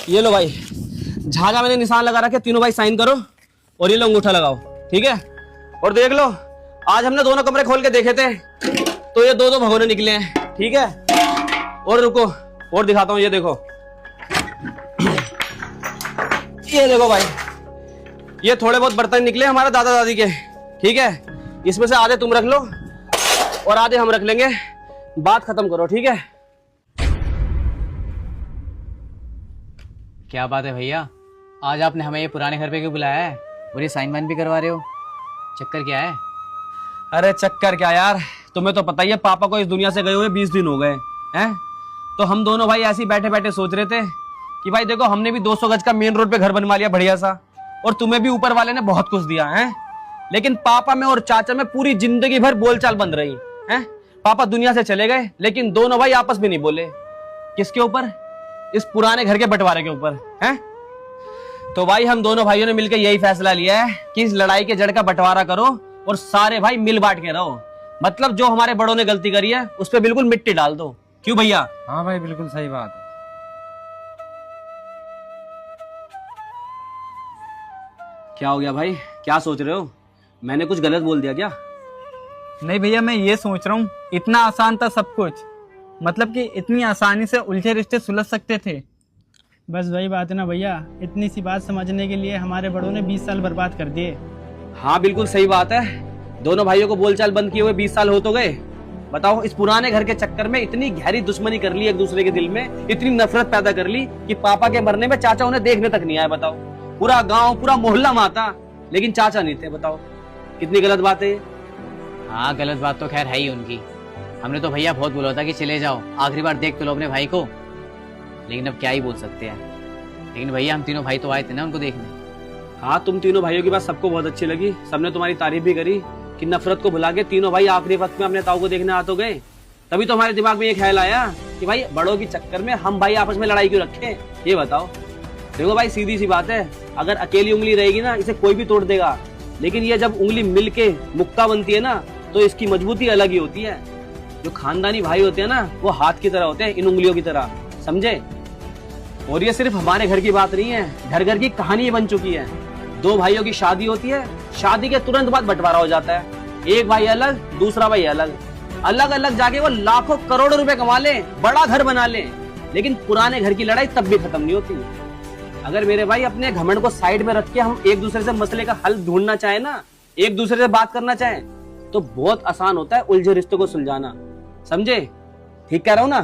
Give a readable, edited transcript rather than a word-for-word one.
ये लो भाई, झागा मैंने निशान लगा रखे, तीनों भाई साइन करो और ये लो अंगूठा लगाओ, ठीक है। और देख लो, आज हमने दोनों कमरे खोल के देखे थे तो ये दो दो भगोने निकले हैं, ठीक है। और रुको, और दिखाता हूँ, ये देखो, ये देखो भाई, ये थोड़े बहुत बर्तन निकले हमारे दादा दादी के, ठीक है। इसमें से आधे तुम रख लो और आधे हम रख लेंगे, बात खत्म करो, ठीक है। क्या बात है भैया, आज आपने हमें ये पुराने घर पे क्यों बुलाया है और ये साइन वाइन भी करवा रहे हो? चक्कर क्या है? अरे चक्कर क्या यार, तुम्हें तो पता ही है, पापा को इस दुनिया से गए हुए 20 दिन हो गए हैं। तो हम दोनों भाई ऐसे ही बैठे बैठे सोच रहे थे कि भाई देखो, हमने भी 200 गज का मेन रोड पे घर बनवा लिया बढ़िया सा, और तुम्हें भी ऊपर वाले ने बहुत कुछ दिया है, लेकिन पापा में और चाचा में पूरी जिंदगी भर बोलचाल बंद रही है। पापा दुनिया से चले गए, लेकिन दोनों भाई आपस में नहीं बोले। किसके ऊपर? इस पुराने घर के बंटवारे के ऊपर है। तो भाई हम दोनों भाइयों ने मिलकर यही फैसला लिया है कि इस लड़ाई के जड़ का बंटवारा करो और सारे भाई मिल बांट के रहो। मतलब जो हमारे बड़ों ने गलती करी है उस पर बिल्कुल मिट्टी डाल दो। क्यों भैया? हाँ भाई, बिल्कुल सही बात है। क्या हो गया भाई, क्या सोच रहे हो? मैंने कुछ गलत बोल दिया क्या? नहीं भैया, मैं ये सोच रहा हूँ, इतना आसान था सब कुछ, मतलब कि इतनी आसानी से उलझे रिश्ते सुलझ सकते थे। बस वही बात है ना भैया, इतनी सी बात समझने के लिए हमारे बड़ों ने 20 साल बर्बाद कर दिए। हाँ बिल्कुल सही बात है, दोनों भाइयों को बोलचाल बंद किए हुए 20 साल हो तो गए। बताओ, इस पुराने घर के चक्कर में इतनी गहरी दुश्मनी कर ली एक दूसरे के दिल में, इतनी नफरत पैदा कर ली कि पापा के मरने में चाचा उन्हें देखने तक नहीं आया। बताओ, पूरा गांव पूरा मोहल्ला माता, लेकिन चाचा नहीं थे। बताओ कितनी गलत बात है। हाँ, गलत बात तो खैर है ही उनकी। हमने तो भैया बहुत बोला था कि चले जाओ, आखिरी बार देख तो लो अपने भाई को, लेकिन अब क्या ही बोल सकते हैं। लेकिन भैया हम तीनों भाई तो आए थे ना उनको देखने। हाँ, तुम तीनों भाइयों की बात सबको बहुत अच्छी लगी, सबने तुम्हारी तारीफ भी करी कि नफरत को भुला के तीनों भाई आखिरी वक्त में अपने ताऊ को देखने आ तो गए। तभी तो हमारे दिमाग में ये ख्याल आया कि भाई बड़ों के चक्कर में हम भाई आपस में लड़ाई क्यों रखें। ये बताओ। देखो भाई, सीधी सी बात है, अगर अकेली उंगली रहेगी ना, इसे कोई भी तोड़ देगा, लेकिन ये जब उंगली मिलके मुक्ता बनती है ना, तो इसकी मजबूती अलग ही होती है। जो खानदानी भाई होते हैं ना, वो हाथ की तरह होते हैं, इन उंगलियों की तरह, समझे। और ये सिर्फ हमारे घर की बात नहीं है, घर घर की कहानी बन चुकी है। दो भाइयों की शादी होती है, शादी के तुरंत बाद बंटवारा हो जाता है, एक भाई अलग, दूसरा भाई अलग, अलग अलग जाके वो लाखों करोड़ों रुपए कमा ले, बड़ा घर बना ले, लेकिन पुराने घर की लड़ाई तब भी खत्म नहीं होती। अगर मेरे भाई अपने घमंड को साइड में रख के हम एक दूसरे से मसले का हल ढूंढना चाहे ना, एक दूसरे से बात करना चाहे, तो बहुत आसान होता है उलझे रिश्तों को सुलझाना। समझे? ठीक कह रहा हूं ना?